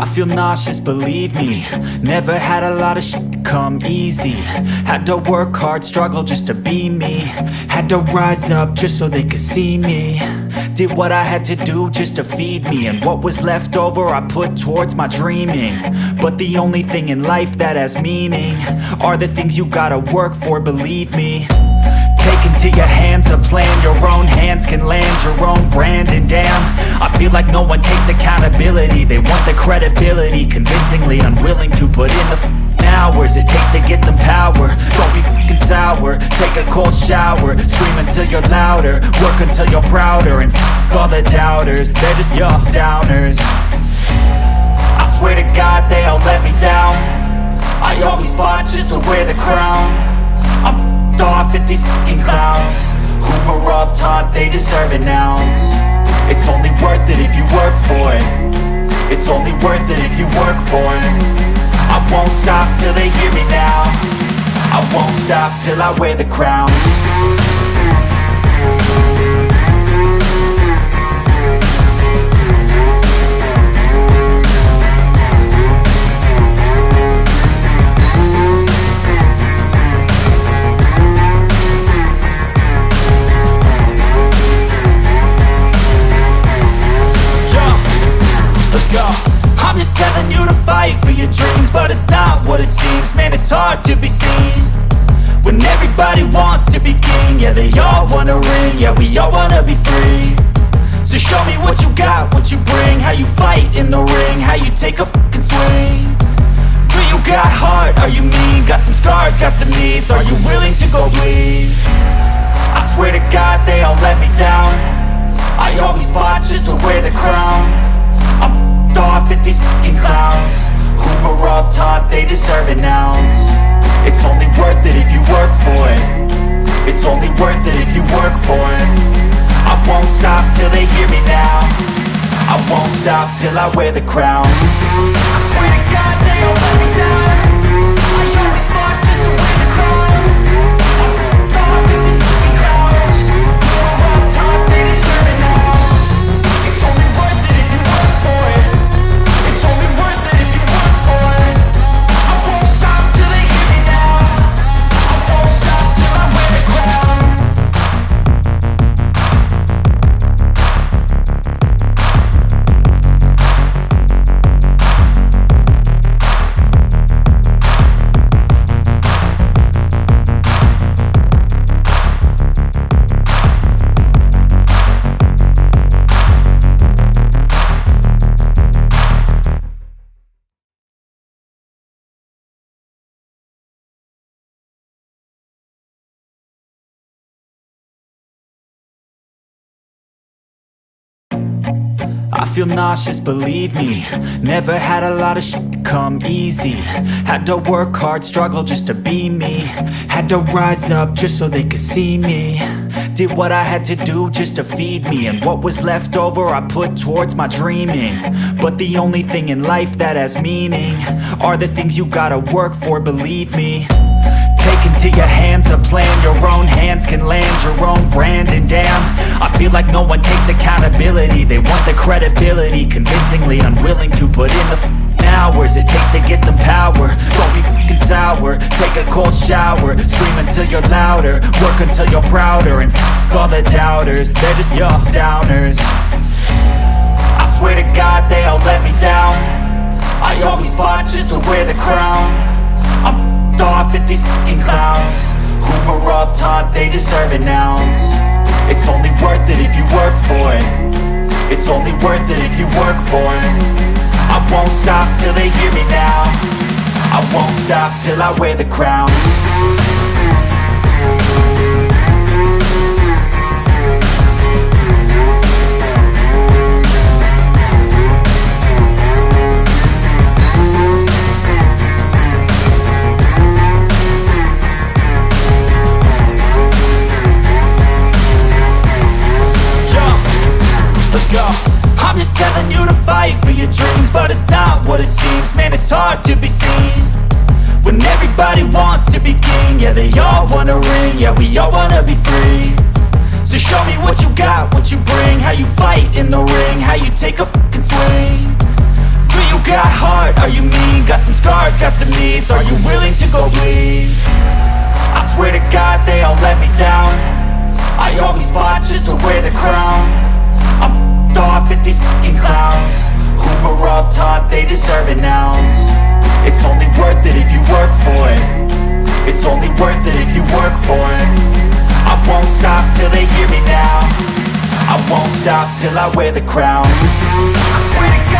I feel nauseous, believe me. Never had a lot of shit come easy. Had to work hard, struggle just to be me. Had to rise up just so they could see me. Did what I had to do just to feed me, and what was left over I put towards my dreaming. But the only thing in life that has meaning are the things you gotta work for, believe me. Take into your hands a plan, your own hands can land your own brand. And damn, I feel like no one takes accountability. They want the credibility, convincingly unwilling to put in the hours it takes to get some power. Don't be f***ing sour, take a cold shower. Scream until you're louder, work until you're prouder. And f*** all the doubters, they're just your downers. I swear to God they all let me down. I always fought just to wear the crown. I'm off at these fucking clowns who were all taught they deserve an ounce. It's only worth it if you work for it. It's only worth it if you work for it. I won't stop till they hear me now. I won't stop till I wear the crown. I'm just telling you to fight for your dreams, but it's not what it seems. Man, it's hard to be seen when everybody wants to be king. Yeah, they all wanna ring, yeah, we all wanna be free. So show me what you got, what you bring, how you fight in the ring, how you take a fucking swing. Do you got heart, are you mean? Got some scars, got some needs, are you willing to go bleed? I swear to God they all let me down. I always fought just to wear the crown. I'm off at these fucking clowns who were all taught they deserve an ounce. It's only worth it if you work for it. It's only worth it if you work for it. I won't stop till they hear me now. I won't stop till I wear the crown. I swear to God they all let me down. I always fought just to wear the crown. I'm off at these fucking clowns who were all taught they deserve an ounce. It's only worth it if you work for it. It's only worth it if you work for it. I won't stop till they hear me now. I won't stop till I wear the crown. I feel nauseous, believe me. Never had a lot of shit come easy. Had to work hard, struggle just to be me. Had to rise up just so they could see me. Did what I had to do just to feed me, and what was left over I put towards my dreaming. But the only thing in life that has meaning are the things you gotta work for, believe me. Take into your hands a plan, your own hands can land your own brand. And damn, I feel like no one takes accountability. They want the credibility, convincingly unwilling to put in the hours it takes to get some power. Don't be f***ing sour, take a cold shower. Scream until you're louder, work until you're prouder. And f*** all the doubters, they're just your downers. I swear to God they all let me down. I always fought just to wear the crown. I'm off at these fucking clowns who were all taught they deserve an ounce. It's only worth it if you work for it. It's only worth it if you work for it. I won't stop till they hear me now. I won't stop till I wear the crown. I'm just telling you to fight for your dreams, but it's not what it seems. Man, it's hard to be seen when everybody wants to be king. Yeah, they all wanna ring, yeah, we all wanna be free. So show me what you got, what you bring, how you fight in the ring, how you take a fucking swing. Do you got Are you mean? Got some scars, got some needs. Are you willing to go bleed? I swear to God they all let me down. I always fought just to wear the crown. I'm f***ed off at these fucking clowns who were all taught they deserve an ounce. It's only worth it if you work for it. It's only worth it if you work for it. I won't stop till they hear me now. I won't stop till I wear the crown. I swear to God